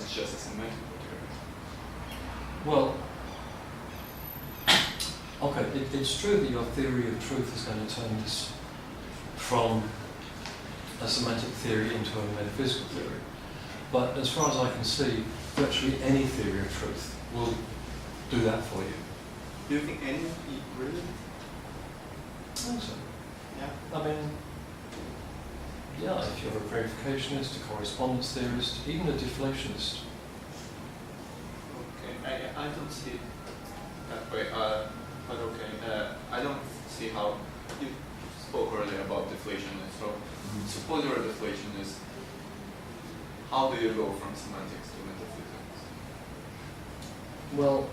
it's just a semantic whatever. Well, okay, it's true that your theory of truth is going to turn this from a semantic theory into a metaphysical theory. But as far as I can see, virtually any theory of truth will do that for you. Do you think any really? I think so. Yeah. I mean, yeah, if you're a verificationist, a correspondence theorist, even a deflationist. Okay, I don't see it that way, but okay, I don't see how you spoke earlier about deflationist. So suppose you're a deflationist, how do you go from semantics to metaphysics? Well,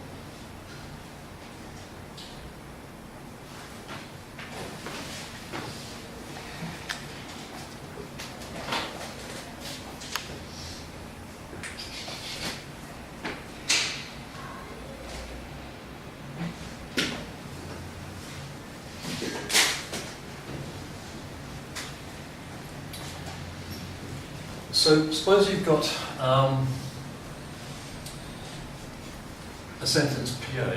so suppose you've got a sentence PA,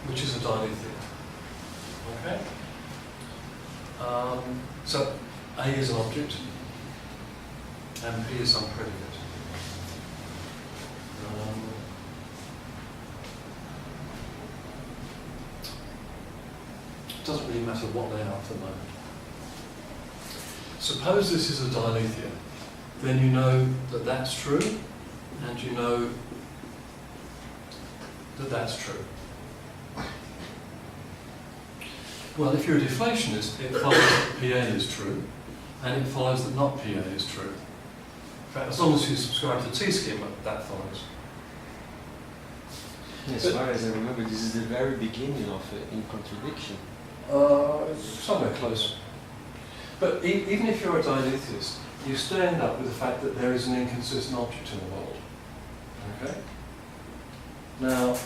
which is a dilithium. Okay? So A is an object, and P is some predicate. It doesn't really matter what they are at the moment. Suppose this is a dilithium. Then you know that that's true, and you know that that's true. Well, if you're a deflationist, it follows that PA is true, and it follows that not PA is true. In fact, as long as you subscribe to the T-scheme, that follows. As far as I remember, this is the very beginning of in contradiction. Somewhere close. But even if you're a dialethiist, you still end up with the fact that there is an inconsistent object in the world. Okay? Now,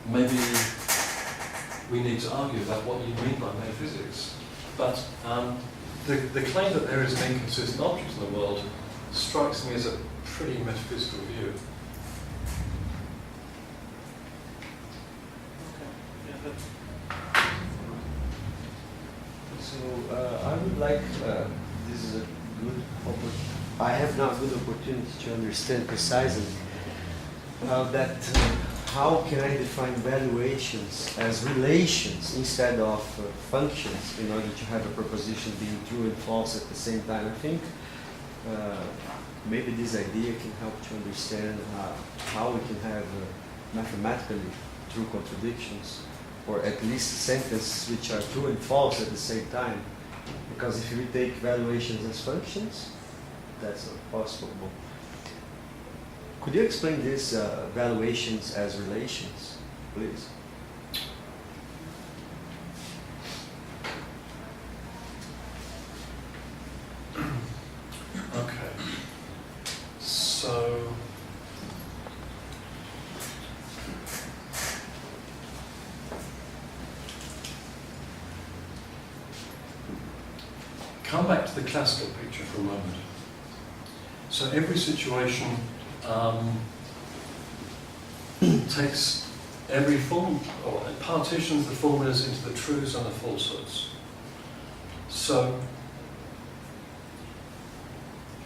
maybe we need to argue about what you mean by metaphysics. But the claim that there is an inconsistent object in the world strikes me as a pretty metaphysical view. So I would like, this is a good opportunity, I have now a good opportunity to understand precisely that how can I define valuations as relations instead of functions in order to have a proposition being true and false at the same time. I think maybe this idea can help to understand how we can have mathematically true contradictions, or at least sentences which are true and false at the same time. Because if we take valuations as functions, that's not possible. Could you explain this valuations as relations, please? Okay. So come back to the classical picture for a moment. So every situation takes every form, or partitions the formulas into the truths and the falsehoods. So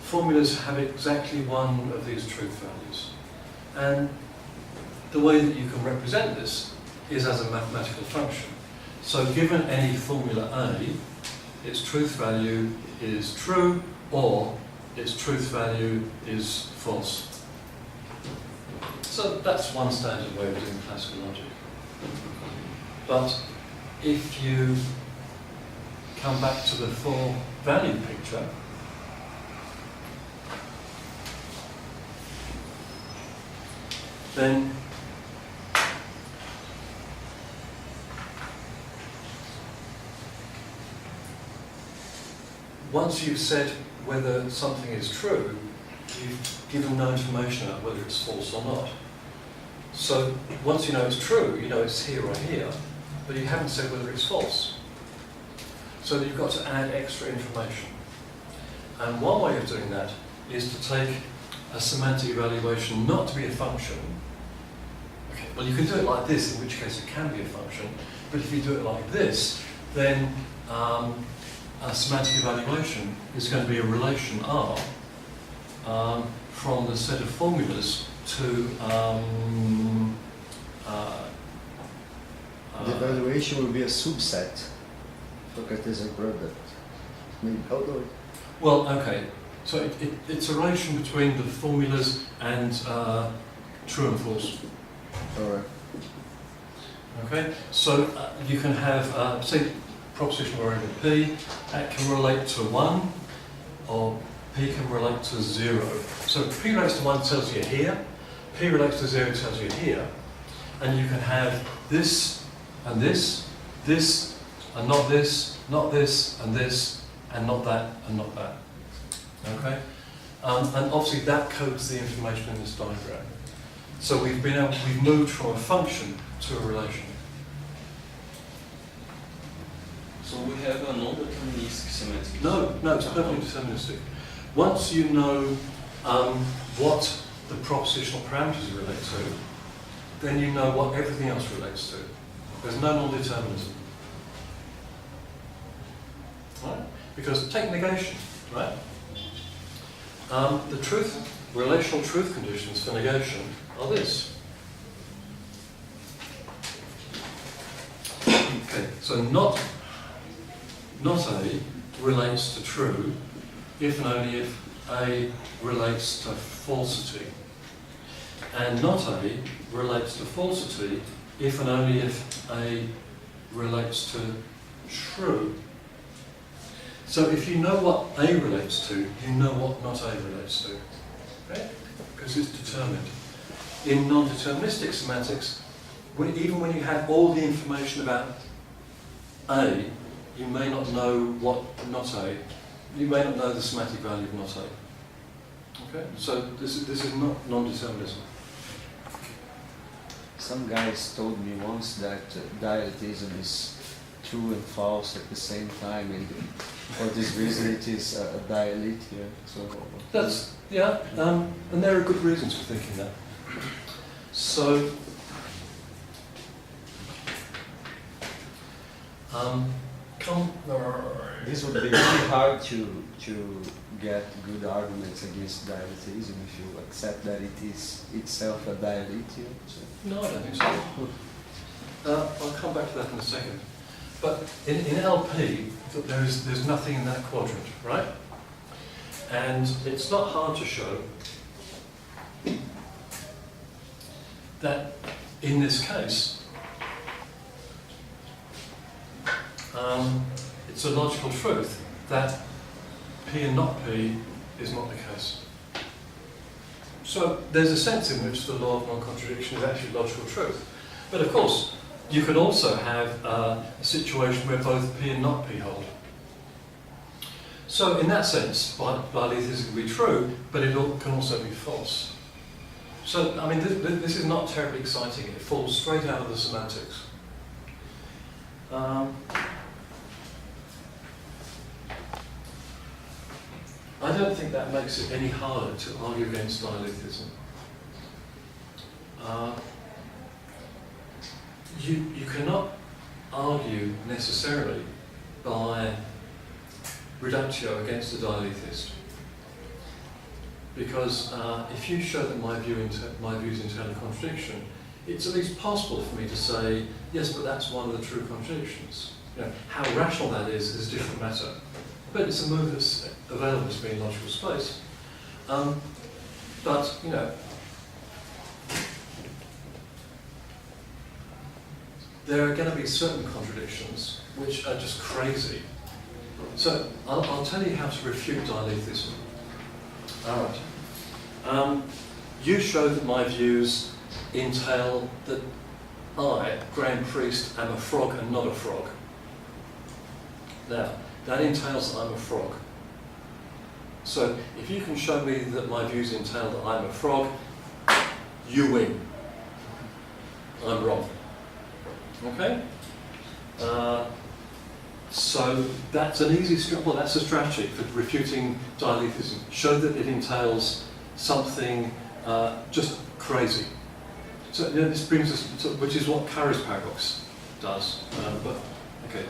formulas have exactly one of these truth values. And the way that you can represent this is as a mathematical function. So given any formula A, its truth value is true, or its truth value is false. So that's one standard way of doing classical logic. But if you come back to the full value picture, then once you've said whether something is true, you've given no information about whether it's false or not. So once you know it's true, you know it's here or here, but you haven't said whether it's false. So you've got to add extra information. And one way of doing that is to take a semantic evaluation not to be a function, okay, well, you can do it like this, in which case it can be a function, but if you do it like this, then a semantic evaluation is going to be a relation R from the set of formulas to the evaluation will be a subset for Cartesian product. Maybe, although well, okay. So it's a relation between the formulas and true and false. alright. Okay. So you can have say propositional variable P that can relate to 1, or P can relate to 0. So P relates to 1 tells you here, P relates to 0 tells you here, and you can have this and this, this and not this, not this and this, and not that and not that. Okay? And obviously that codes the information in this diagram. So we've moved from a function to a relation. So we have a non-deterministic semantic. No, it's perfectly deterministic. Once you know what the propositional parameters relate to, then you know what everything else relates to. There's no non-determinism. Right? Because take negation, right? The relational truth conditions for negation are this. Okay, so not A relates to true if and only if A relates to falsity. And not A relates to falsity if and only if A relates to true. So if you know what A relates to, you know what not A relates to. Right? Because it's determined. In non-deterministic semantics, even when you have all the information about A, you may not know what not A. You may not know the semantic value of not A. Okay? So this is not non-determinism. Some guys told me once that dialectism is true and false at the same time, and for this reason it is a dialect here. So That's, yeah, and there are good reasons for thinking that. So, this would be really hard to get good arguments against dialectism if you accept that it is itself a dialect here. So. No, I don't think so. I'll come back to that in a second. But in LP, there's nothing in that quadrant, right? And it's not hard to show that in this case, it's a logical truth that P and not P is not the case. So there's a sense in which the law of non-contradiction is actually logical truth. But of course, you could also have a situation where both P and not P hold. So in that sense, bialethism can be true, but it can also be false. So, I mean, this is not terribly exciting. It falls straight out of the semantics. I don't think that makes it any harder to argue against dialethism. You cannot argue necessarily by reductio against a dialethist, because if you show that my view is internal contradiction, it's at least possible for me to say, yes, but that's one of the true contradictions. You know, how rational that is a different matter. But it's a move that's available to me in logical space. But, you know, there are going to be certain contradictions which are just crazy. So I'll tell you how to refute dialethism. All right. You show that my views entail that I, Graham Priest, am a frog and not a frog. Now, that entails that I'm a frog. So if you can show me that my views entail that I'm a frog, you win. I'm wrong. Okay? So that's an easy strategy. Well, that's a strategy for refuting dialethism. Show that it entails something just crazy. So this brings us to, which is what Curry's paradox does. But okay,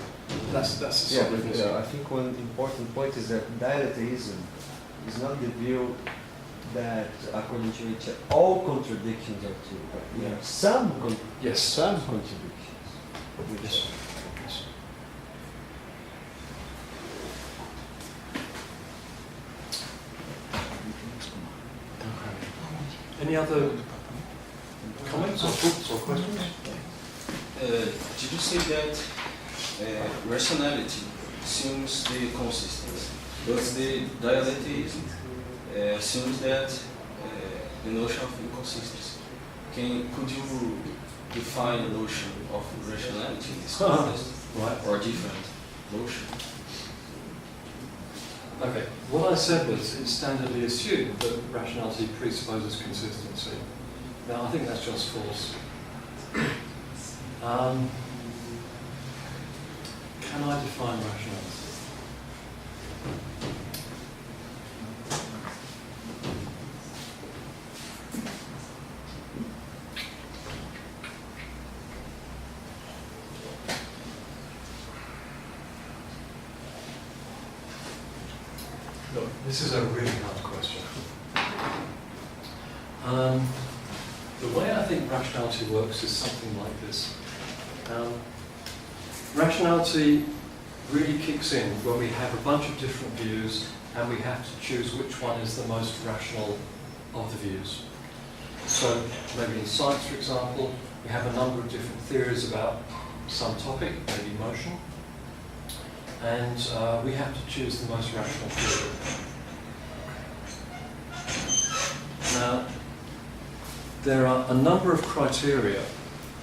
that's the sort of thing. I think one important point is that dialectism is not the view that, according to which all contradictions are true, but there are some contradictions. Yes. Yes. Any other comments or thoughts or questions? Did you say that rationality assumes the consistency, but the dialectism assumes that the notion of inconsistency? Could you define the notion of rationality in this context, Right. or different notion? Okay, what I said was it's standardly assumed that rationality presupposes consistency. Now, I think that's just false. Can I define rationality? Look, this is a really hard question. The way I think rationality works is something like this. Rationality really kicks in when we have a bunch of different views and we have to choose which one is the most rational of the views. So maybe in science, for example, we have a number of different theories about some topic, maybe motion, and we have to choose the most rational theory. Now, there are a number of criteria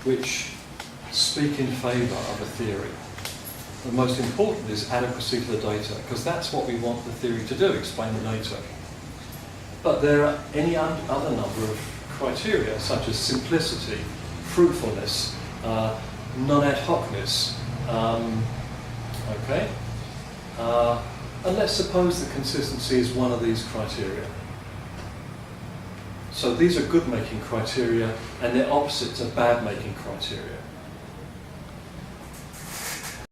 which speak in favour of a theory. The most important is adequacy of the data, because that's what we want the theory to do, explain the data. But there are any other number of criteria, such as simplicity, fruitfulness, non-ad hocness, okay? And let's suppose that consistency is one of these criteria. So these are good-making criteria, and their opposites are bad-making criteria.